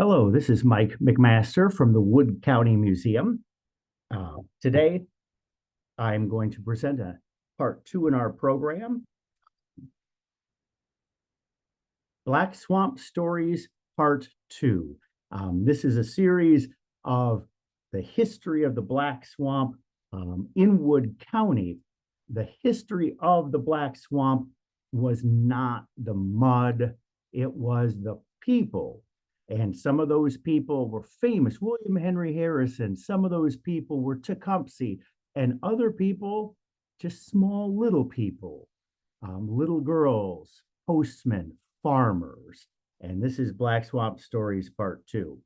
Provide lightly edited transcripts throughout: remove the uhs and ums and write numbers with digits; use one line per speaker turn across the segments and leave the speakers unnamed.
Hello, this is Mikke Mcmaster from the Wood County Museum. Today, I'm going to present a part two in our program, Black Swamp Stories, Part Two. This is a series of the history of the Black Swamp in Wood County. The history of the Black Swamp was not the mud, it was the people. And some of those people were famous. William Henry Harrison, some of those people were Tecumseh, and other people, just small little people, little girls, postmen, farmers. And this is Black Swamp Stories Part Two.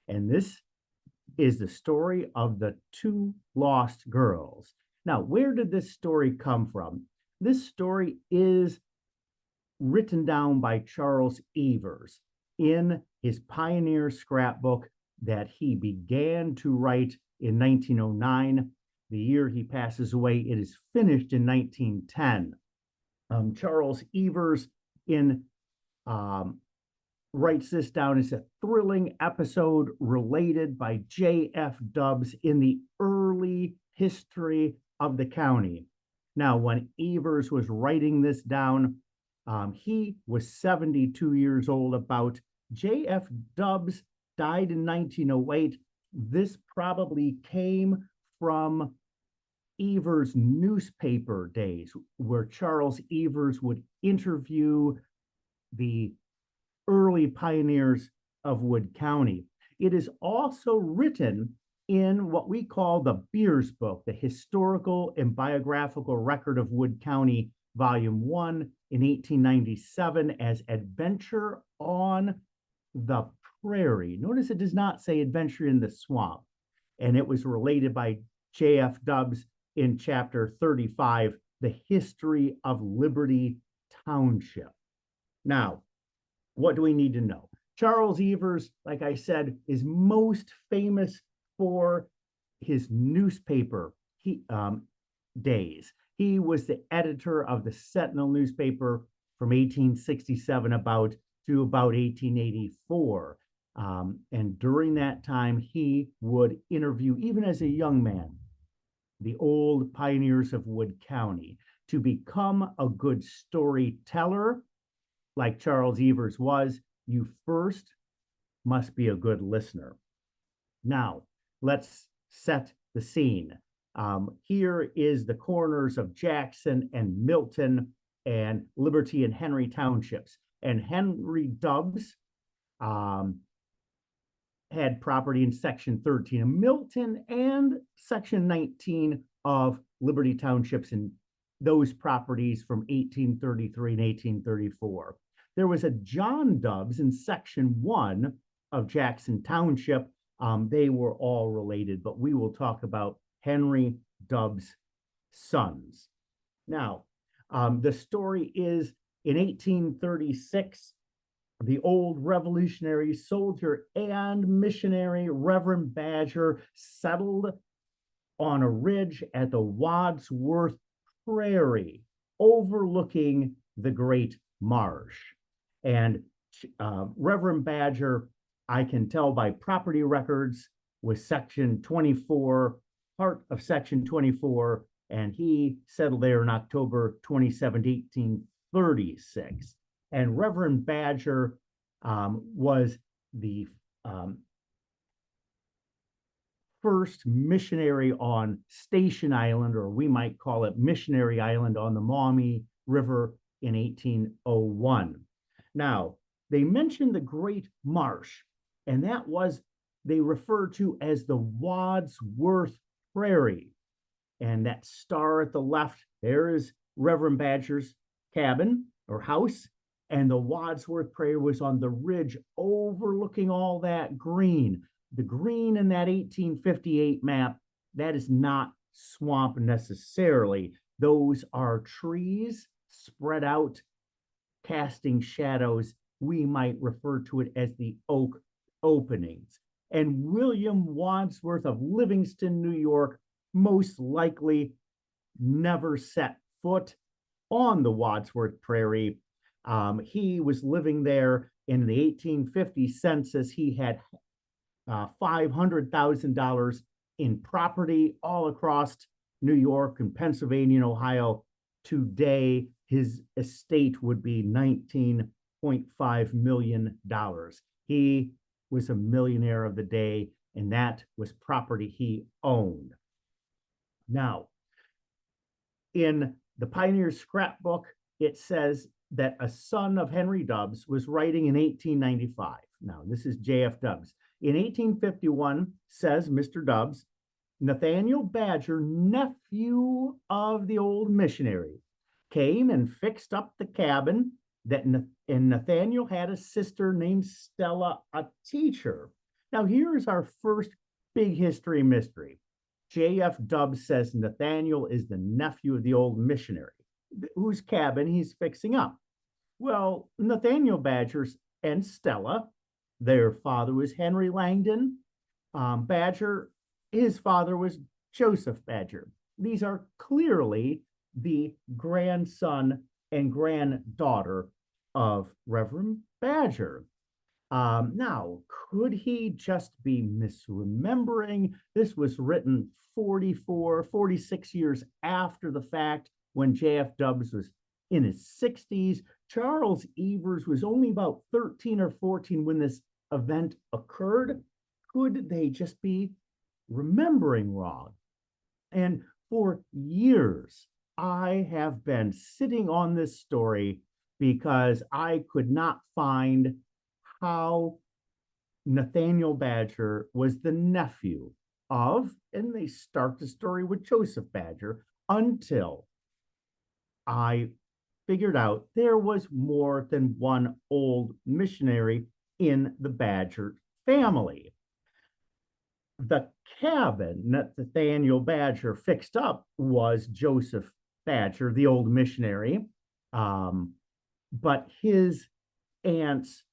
And this is the story of the two lost girls. Now, where did this story come from? This story is written down by Charles Evers in his pioneer scrapbook that he began to write in 1909. The year he passes away, it is finished in 1910. Charles Evers writes this down as a thrilling episode related by J.F. Dubs in the early history of the county. Now, when Evers was writing this down, he was 72 years old about. J.F. Dubs died in 1908. This probably came from Evers' newspaper days, where Charles Evers would interview the early pioneers of Wood County. It is also written in what we call the Beers Book, the Historical and Biographical Record of Wood County, Volume 1 in 1897 as Adventure on the Prairie. Notice it does not say Adventure in the Swamp. And it was related by J.F. Dubs in chapter 35, The History of Liberty Township. Now, what do we need to know? Charles Evers, like I said, is most famous for his newspaper days. He was the editor of the Sentinel newspaper from 1867 to about 1884. And during that time, he would interview, even as a young man, the old pioneers of Wood County. To become a good storyteller, like Charles Evers was, you first must be a good listener. Now, let's set the scene. Here is the corners of Jackson and Milton and Liberty and Henry townships. And Henry Dubs had property in Section 13 of Milton and Section 19 of Liberty Townships, and those properties from 1833 and 1834. There was a John Dubs in Section 1 of Jackson Township. They were all related, but we will talk about Henry Dubs' sons. Now, the story is in 1836, the old Revolutionary soldier and missionary Reverend Badger settled on a ridge at the Wadsworth Prairie, overlooking the Great Marsh. And Reverend Badger, I can tell by property records, was Section 24, part of Section 24, and he settled there in October 27, 1836. And Reverend Badger was the first missionary on Station Island, or we might call it Missionary Island, on the Maumee River in 1801. Now, they mentioned the Great Marsh, and that was, they referred to as the Wadsworth Prairie. And that star at the left, there is Reverend Badger's cabin or house, and the Wadsworth Prairie was on the ridge overlooking all that green. The green in that 1858 map, that is not swamp necessarily. Those are trees spread out, casting shadows. We might refer to it as the oak openings. And William Wadsworth of Livingston, New York, most likely never set foot on the Wadsworth Prairie. He was living there In the 1850 census, he had $500,000 in property all across New York and Pennsylvania and Ohio. Today, his estate would be $19.5 million. He was a millionaire of the day, and that was property he owned. Now, in the Pioneer's scrapbook, it says that a son of Henry Dubbs was writing in 1895. Now, this is J.F. Dubbs. In 1851, says Mr. Dubbs, Nathaniel Badger, nephew of the old missionary, came and fixed up the cabin and Nathaniel had a sister named Stella, a teacher. Now, here's our first big history mystery. J.F. Dubbs says Nathaniel is the nephew of the old missionary, whose cabin he's fixing up. Well, Nathaniel Badger and Stella, their father was Henry Langdon Badger. His father was Joseph Badger. These are clearly the grandson and granddaughter of Reverend Badger. Now, could he just be misremembering? This was written 46 years after the fact, when J.F. Dubbs was in his 60s. Charles Evers was only about 13 or 14 when this event occurred. Could they just be remembering wrong? And for years, I have been sitting on this story because I could not find how Nathaniel Badger was the nephew of, and they start the story with Joseph Badger, until I figured out there was more than one old missionary in the Badger family. The cabin that Nathaniel Badger fixed up was Joseph Badger, the old missionary, but his aunt's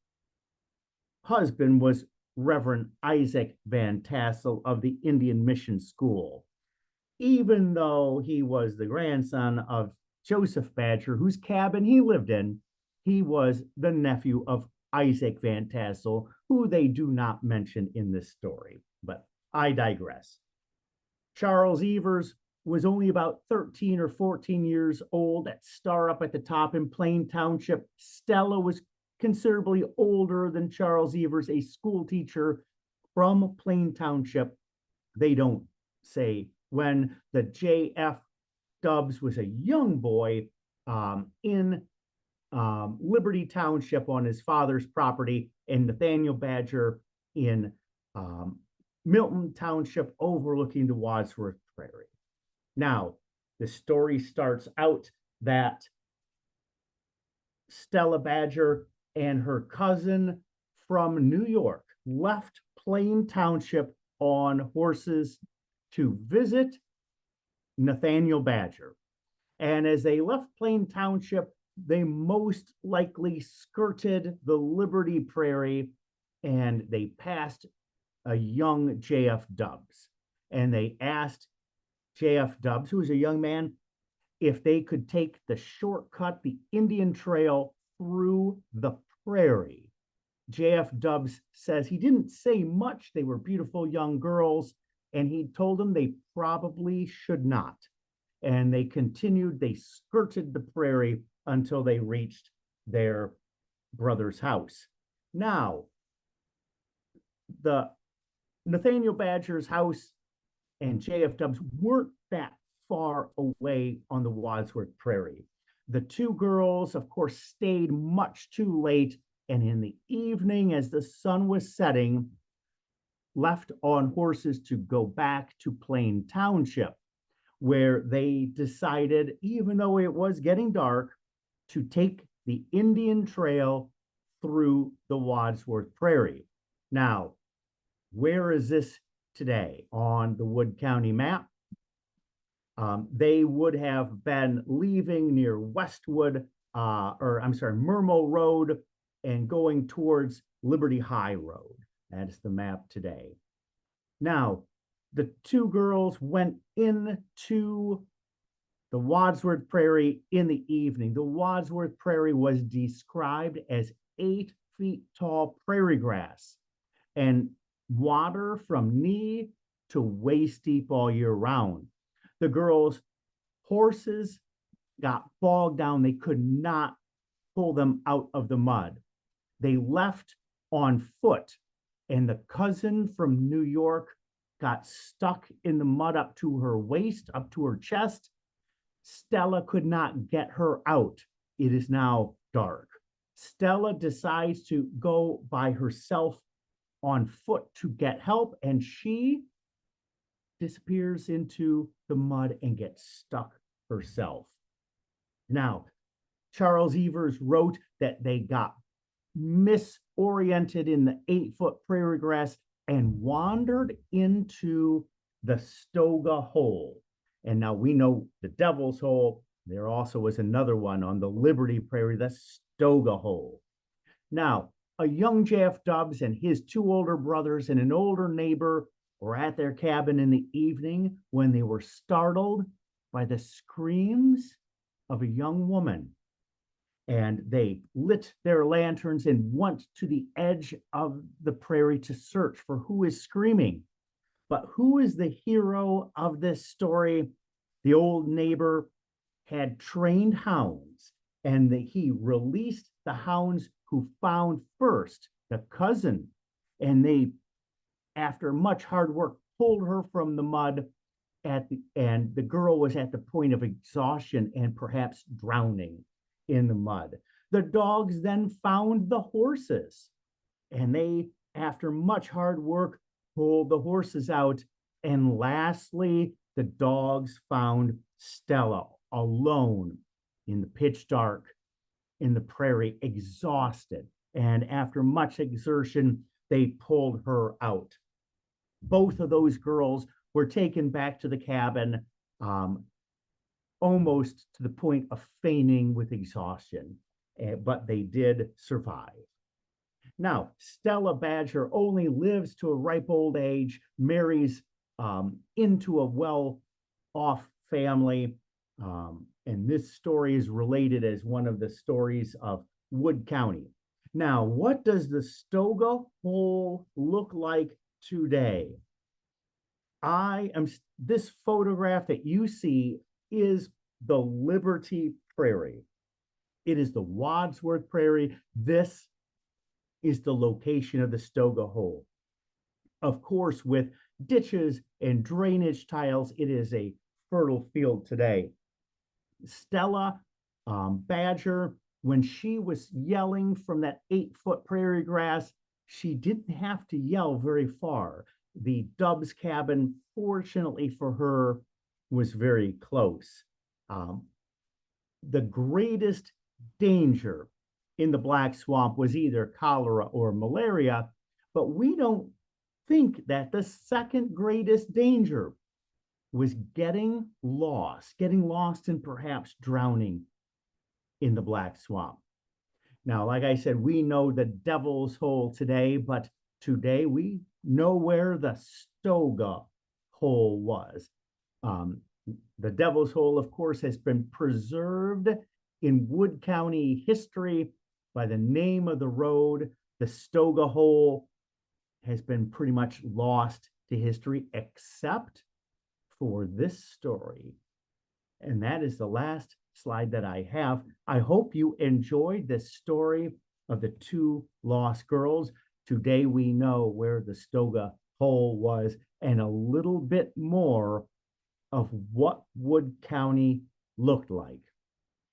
husband was Reverend Isaac Van Tassel of the Indian Mission School. Even though he was the grandson of Joseph Badger, whose cabin he lived in, he was the nephew of Isaac Van Tassel, who they do not mention in this story. But I digress. Charles Evers was only about 13 or 14 years old at Star Up at the Top in Plain Township. Stella was considerably older than Charles Evers, a school teacher from Plain Township. They don't say when. The J.F. Dubbs was a young boy in Liberty Township on his father's property, and Nathaniel Badger in Milton Township overlooking the Wadsworth Prairie. Now, the story starts out that Stella Badger and her cousin from New York left Plain Township on horses to visit Nathaniel Badger. And as they left Plain Township, they most likely skirted the Liberty Prairie, and they passed a young J.F. Dubbs. And they asked J.F. Dubbs, who was a young man, if they could take the shortcut, the Indian Trail, through the prairie. J.F. Dubbs says he didn't say much. They were beautiful young girls, and he told them they probably should not. And they continued, they skirted the prairie until they reached their brother's house. Now, the Nathaniel Badger's house and J.F. Dubbs weren't that far away on the Wadsworth Prairie. The two girls, of course, stayed much too late, and in the evening, as the sun was setting, left on horses to go back to Plain Township, where they decided, even though it was getting dark, to take the Indian Trail through the Wadsworth Prairie. Now, where is this today? On the Wood County map, they would have been leaving near Westwood, Mermo Road, and going towards Liberty High Road. That's the map today. Now, the two girls went into the Wadsworth Prairie in the evening. The Wadsworth Prairie was described as 8 feet tall prairie grass and water from knee to waist deep all year round. The girls' horses got bogged down. They could not pull them out of the mud. They left on foot, and the cousin from New York got stuck in the mud up to her waist, up to her chest. Stella could not get her out. It is now dark. Stella decides to go by herself on foot to get help, and she disappears into the mud and gets stuck herself. Now, Charles Evers wrote that they got misoriented in the 8-foot prairie grass and wandered into the Stoga Hole. And now we know the Devil's Hole. There also was another one on the Liberty Prairie, the Stoga Hole. Now, a young J.F. Dubs and his 2 older brothers and an older neighbor were at their cabin in the evening when they were startled by the screams of a young woman. And they lit their lanterns and went to the edge of the prairie to search for who is screaming. But who is the hero of this story? The old neighbor had trained hounds, and he released the hounds who found first the cousin. And they, after much hard work, pulled her from the mud and the girl was at the point of exhaustion and perhaps drowning in the mud. The dogs then found the horses, and they, after much hard work, pulled the horses out. And lastly, the dogs found Stella alone in the pitch dark in the prairie, exhausted. And after much exertion, they pulled her out. Both of those girls were taken back to the cabin, almost to the point of fainting with exhaustion, but they did survive. Now, Stella Badger only lives to a ripe old age, marries into a well-off family, and this story is related as one of the stories of Wood County. Now, what does the Stoga Hole look like today? This photograph that you see is the Liberty Prairie. It is the Wadsworth Prairie. This is the location of the Stoga Hole. Of course, with ditches and drainage tiles, it is a fertile field today. Stella Badger, when she was yelling from that 8-foot prairie grass, she didn't have to yell very far. The Dubs cabin, fortunately for her, was very close. The greatest danger in the Black Swamp was either cholera or malaria, but we don't think that the second greatest danger was getting lost and perhaps drowning in the Black Swamp. Now, like I said, we know the Devil's Hole today, but today we know where the Stoga Hole was. The Devil's Hole, of course, has been preserved in Wood County history by the name of the road. The Stoga Hole has been pretty much lost to history, except for this story. And that is the last slide that I have. I hope you enjoyed this story of the 2 lost girls. Today we know where the Stoga Hole was and a little bit more of what Wood County looked like.